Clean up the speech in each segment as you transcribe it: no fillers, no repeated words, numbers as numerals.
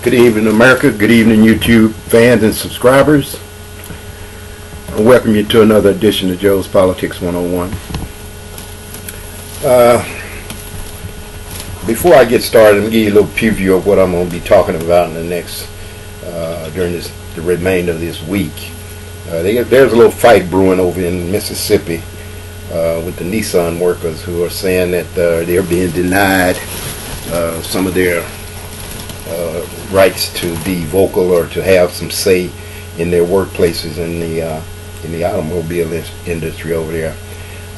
Good evening, America. Good evening, YouTube fans and subscribers. I welcome you to another edition of Joe's Politics 101. Before I get started, let me give you a little preview of what I'm going to be talking about in the next, during the remainder of this week. There's a little fight brewing over in Mississippi with the Nissan workers who are saying that they're being denied some of their rights to be vocal or to have some say in their workplaces in the automobile industry over there.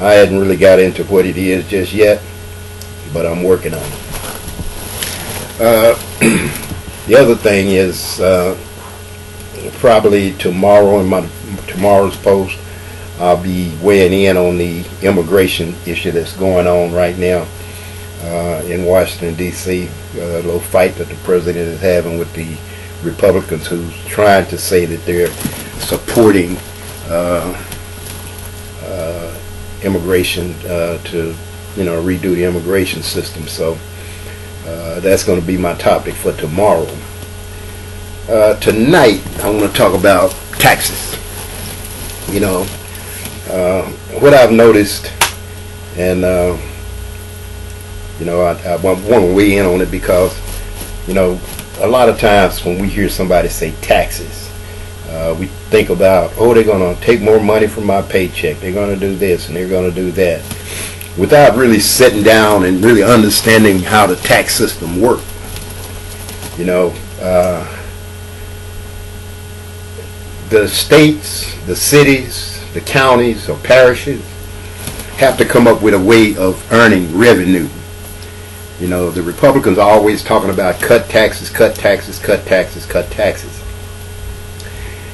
I hadn't really got into what it is just yet, but I'm working on it. The other thing is probably tomorrow in tomorrow's post I'll be weighing in on the immigration issue that's going on right now in Washington, D.C. A little fight that the president is having with the Republicans, who's trying to say that they're supporting immigration to redo the immigration system. So that's going to be my topic for tomorrow. Tonight I want to talk about taxes. What I've noticed, and I want to weigh in on it because, a lot of times when we hear somebody say taxes, we think about, oh, they're going to take more money from my paycheck, they're going to do this and they're going to do that, without really sitting down and really understanding how the tax system works. The states, the cities, the counties or parishes have to come up with a way of earning revenue. The Republicans are always talking about cut taxes, cut taxes, cut taxes, cut taxes.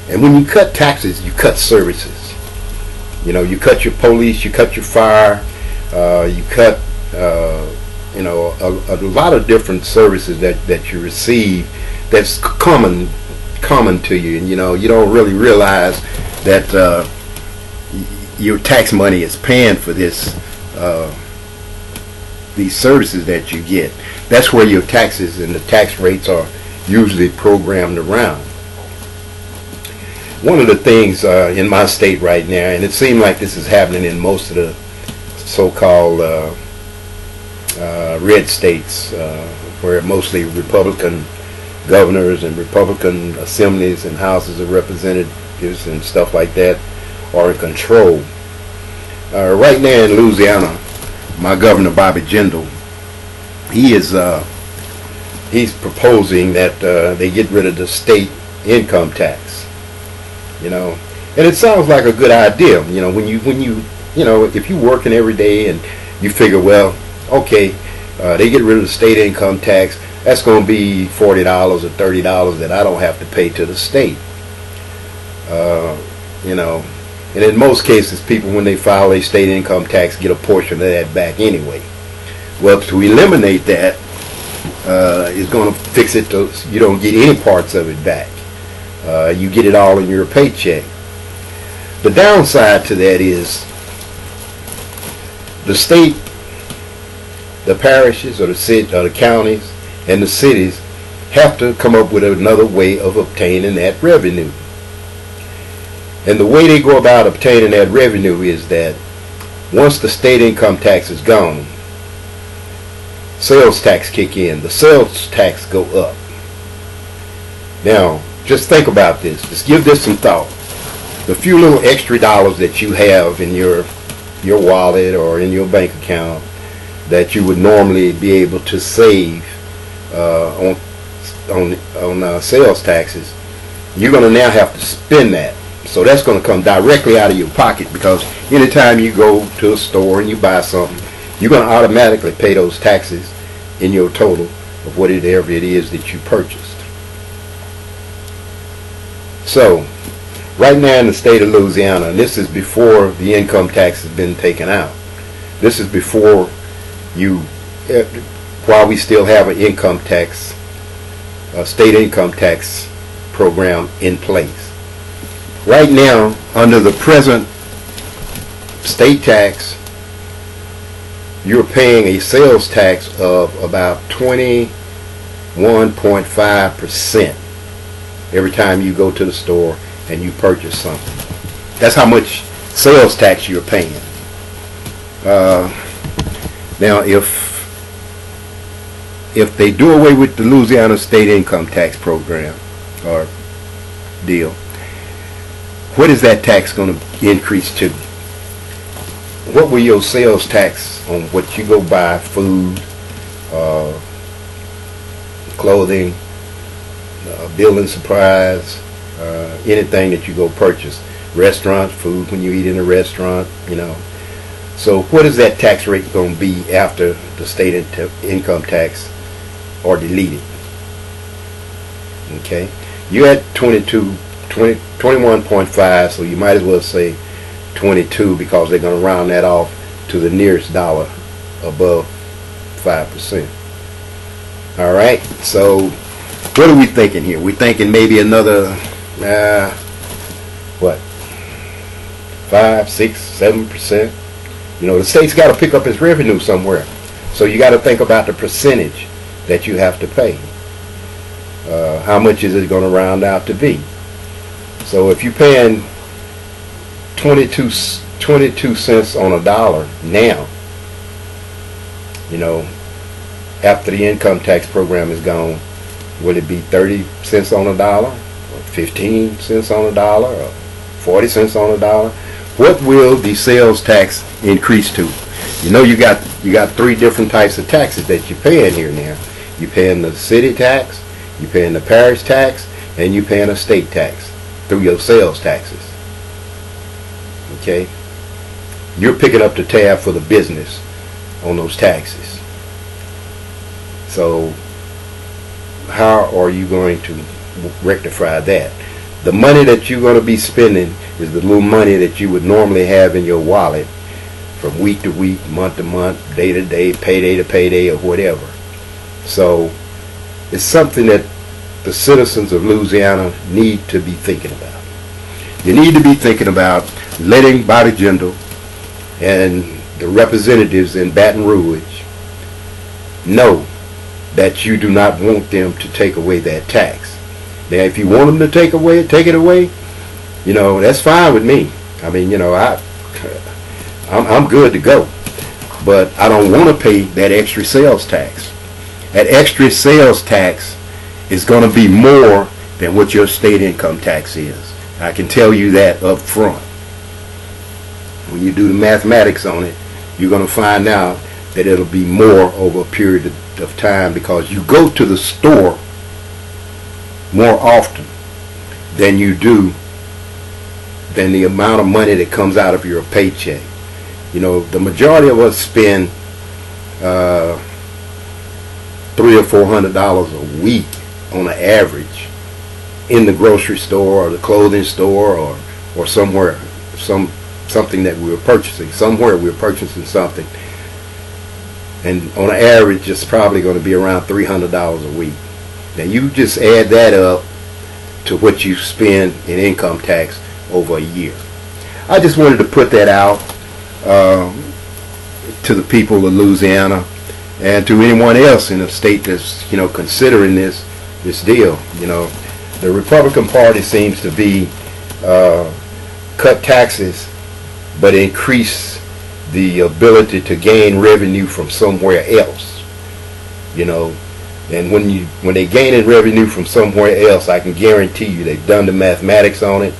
And when you cut taxes, you cut services. You cut your police, you cut your fire, you cut a lot of different services that you receive that's common to you, and you don't really realize that your tax money is paying for these services that you get. That's where your taxes and the tax rates are usually programmed around. One of the things in my state right now, and it seems like this is happening in most of the so-called red states, where mostly Republican governors and Republican assemblies and houses of representatives and stuff like that are in control. Right now in Louisiana, my governor, Bobby Jindels, he's proposing that they get rid of the state income tax. And it sounds like a good idea. If you're working every day and you figure, well, okay, they get rid of the state income tax, that's going to be $40 or $30 that I don't have to pay to the state. And in most cases, people, when they file a state income tax, get a portion of that back anyway. Well, to eliminate that, is going to fix it so you don't get any parts of it back. You get it all in your paycheck. The downside to that is the state, the parishes, or the counties, and the cities have to come up with another way of obtaining that revenue. And the way they go about obtaining that revenue is that once the state income tax is gone, sales tax kick in. The sales tax go up. Now, just think about this. Just give this some thought. The few little extra dollars that you have in your wallet or in your bank account that you would normally be able to save on sales taxes, you're going to now have to spend that. So that's going to come directly out of your pocket, because anytime you go to a store and you buy something, you're going to automatically pay those taxes in your total of whatever it is that you purchased. So right now in the state of Louisiana, and this is before the income tax has been taken out, this is before while we still have an income tax, a state income tax program in place. Right now, under the present state tax, you're paying a sales tax of about 20 1.5% every time you go to the store and you purchase something. That's how much sales tax you're paying. Now, if they do away with the Louisiana State income tax program or deal, what is that tax going to increase to? What will your sales tax on what you go buy, food, clothing, building supplies, anything that you go purchase, restaurant food when you eat in a restaurant, So what is that tax rate going to be after the state income tax are deleted? Okay, you're at 21.5, so you might as well say 22 because they're going to round that off to the nearest dollar above 5%. All right, so what are we thinking here? We're thinking maybe another, 5, 6, 7%. The state's got to pick up its revenue somewhere. So you got to think about the percentage that you have to pay. How much is it going to round out to be? So if you're paying 22 cents on a dollar now, after the income tax program is gone, will it be 30 cents on a dollar, or 15 cents on a dollar, or 40 cents on a dollar? What will the sales tax increase to? You got 3 different types of taxes that you're paying here now. You're paying the city tax, you're paying the parish tax, and you're paying a state tax through your sales taxes. Okay? You're picking up the tab for the business on those taxes. So how are you going to rectify that? The money that you're going to be spending is the little money that you would normally have in your wallet from week to week, month to month, day to day, payday to payday, or whatever. So it's something that the citizens of Louisiana need to be thinking about. You need to be thinking about letting Governor Jindels and the representatives in Baton Rouge know that you do not want them to take away that tax. Now, if you want them to take it away, that's fine with me. I mean, I'm good to go. But I don't want to pay that extra sales tax. That extra sales tax is going to be more than what your state income tax is. I can tell you that up front. When you do the mathematics on it, you're going to find out that it'll be more over a period of time because you go to the store more often than the amount of money that comes out of your paycheck. The majority of us spend $300 or $400 a week on an average in the grocery store or the clothing store or somewhere, something that we were purchasing. Somewhere we were purchasing something, and on an average it's probably going to be around $300 a week. Now you just add that up to what you spend in income tax over a year. I just wanted to put that out to the people of Louisiana and to anyone else in the state that's considering this deal. The Republican Party seems to be cut taxes but increase the ability to gain revenue from somewhere else. And when they gain in revenue from somewhere else, I can guarantee you they've done the mathematics on it,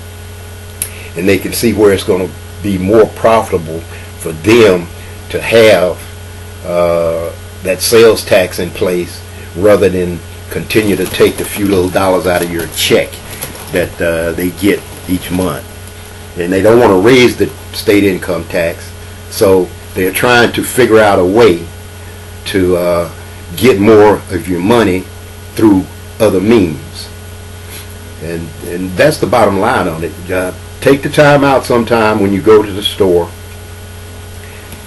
and they can see where it's going to be more profitable for them to have that sales tax in place rather than continue to take the few little dollars out of your check that they get each month. And they don't want to raise the state income tax, so they're trying to figure out a way to get more of your money through other means. And that's the bottom line on it. Take the time out sometime when you go to the store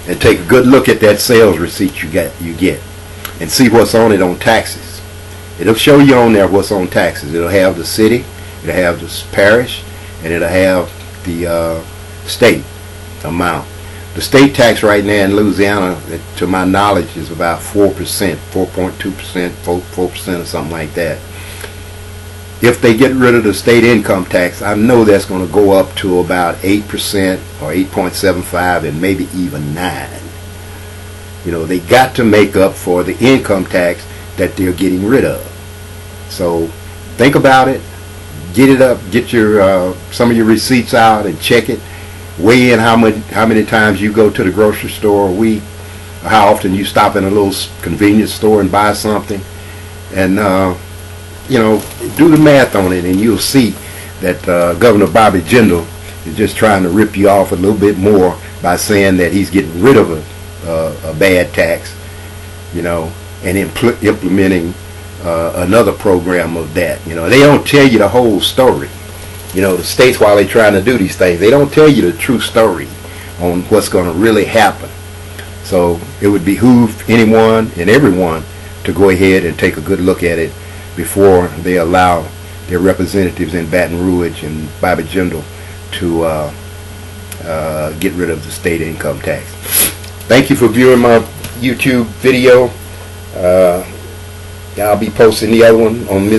and take a good look at that sales receipt you get and see what's on it on taxes. It'll show you on there what's on taxes. It'll have the city, it'll have the parish, and it'll have the state amount. The state tax right now in Louisiana, to my knowledge, is about 4%, 4.2%, 4% or something like that. If they get rid of the state income tax, I know that's going to go up to about 8% or 8.75 and maybe even 9. You know, they got to make up for the income tax that they're getting rid of. So think about it, get it up, get your some of your receipts out and check it. Weigh in how many times you go to the grocery store a week, or how often you stop in a little convenience store and buy something, and you know, do the math on it, and you'll see that Governor Bobby Jindels is just trying to rip you off a little bit more by saying that he's getting rid of a bad tax, you know, and implementing another program of that. You know, they don't tell you the whole story. You know, the states, while they're trying to do these things, they don't tell you the true story on what's going to really happen. So it would behoove anyone and everyone to go ahead and take a good look at it before they allow their representatives in Baton Rouge and Bobby Jindels to get rid of the state income tax. Thank you for viewing my YouTube video. I'll be posting the other one on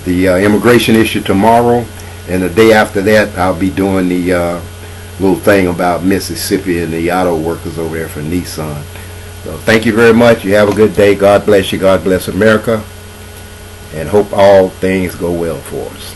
the immigration issue tomorrow, and the day after that I'll be doing the little thing about Mississippi and the auto workers over there for Nissan. So thank you very much. You have a good day. God bless you. God bless America, and hope all things go well for us.